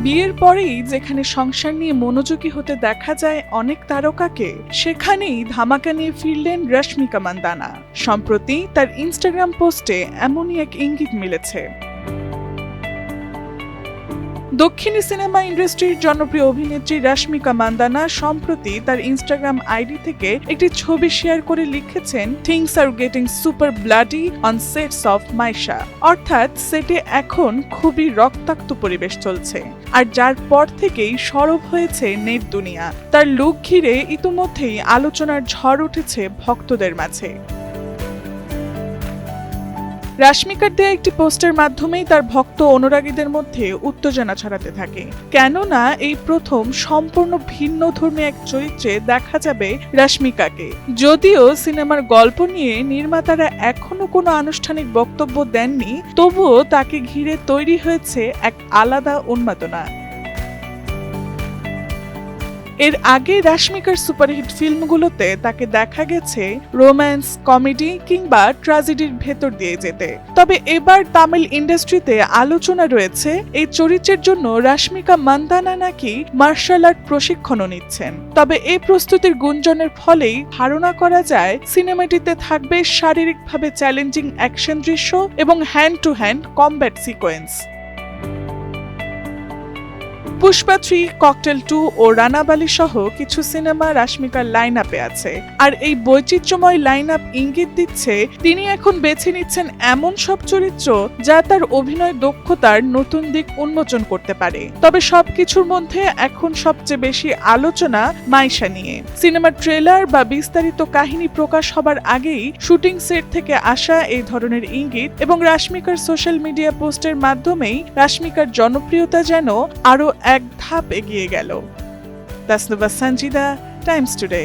বিয়ের পরেই যেখানে সংসার নিয়ে মনোযোগী হতে দেখা যায় অনেক তারকাকে, সেখানেই ধামাকা নিয়ে ফিরলেন রশ্মিকা মান্দানা। সম্প্রতি তার ইনস্টাগ্রাম পোস্টে এমনই এক ইঙ্গিত মিলেছে। দক্ষিণী সিনেমা ইন্ডাস্ট্রির জনপ্রিয় অভিনেত্রী রশ্মিকা মান্দানা সম্প্রতি তার ইনস্টাগ্রাম আইডি থেকে একটি ছবি শেয়ার করে লিখেছেন, things are getting super bloody on sets of Maisha. অর্থাৎ সেটে এখন খুবই রক্তাক্ত পরিবেশ চলছে, আর যার পর থেকেই সরব হয়েছে নেট দুনিয়া। তার লুক ঘিরে ইতোমধ্যেই আলোচনার ঝড় উঠেছে ভক্তদের মাঝে। রশ্মিকার দেয়া একটি পোস্টের মাধ্যমেই তার ভক্ত অনুরাগীদের মধ্যে উত্তেজনা ছড়াতে থাকে, কেননা এই প্রথম সম্পূর্ণ ভিন্ন ধর্মী এক চরিত্রে দেখা যাবে রশ্মিকাকে। যদিও সিনেমার গল্প নিয়ে নির্মাতারা এখনো কোনো আনুষ্ঠানিক বক্তব্য দেননি, তবুও তাকে ঘিরে তৈরি হয়েছে এক আলাদা উন্মাদনা। এর আগে রশ্মিকার সুপারহিট ফিল্মগুলোতে তাকে দেখা গেছে রোম্যান্স, কমেডি কিংবা ট্র্যাজেডির ভেতর দিয়ে যেতে। তবে এবার তামিল ইন্ডাস্ট্রিতে আলোচনা রয়েছে এই চরিত্রের জন্য রশ্মিকা মান্দানা নাকি মার্শাল আর্ট প্রশিক্ষণও নিচ্ছেন। তবে এই প্রস্তুতির গুঞ্জনের ফলেই ধারণা করা যায় সিনেমাটিতে থাকবে শারীরিকভাবে চ্যালেঞ্জিং অ্যাকশন দৃশ্য এবং hand to hand combat sequence. Pushpa 3, cocktail 2 ও রানাবালি সহ কিছু সিনেমা রশ্মিকার লাইন আপে আছে। আর এই বৈচিত্র্যময় লাইন আপ ইঙ্গিত দিচ্ছে তিনি এখন বেছে নিচ্ছেন এমন সব চরিত্র যা তার অভিনয় দক্ষতার নতুন দিক উন্মোচন করতে পারে। তবে সবকিছুর মধ্যে এখন সবচেয়ে বেশি আলোচনা মাইশা নিয়ে। সিনেমার ট্রেলার বা বিস্তারিত কাহিনী প্রকাশ হবার আগেই শুটিং সেট থেকে আসা এই ধরনের ইঙ্গিত এবং রশ্মিকার সোশ্যাল মিডিয়া পোস্টের মাধ্যমেই রশ্মিকার জনপ্রিয়তা যেন আরো এক ধাপ এগিয়ে গেল। Tasnuva Sanjida, Times today.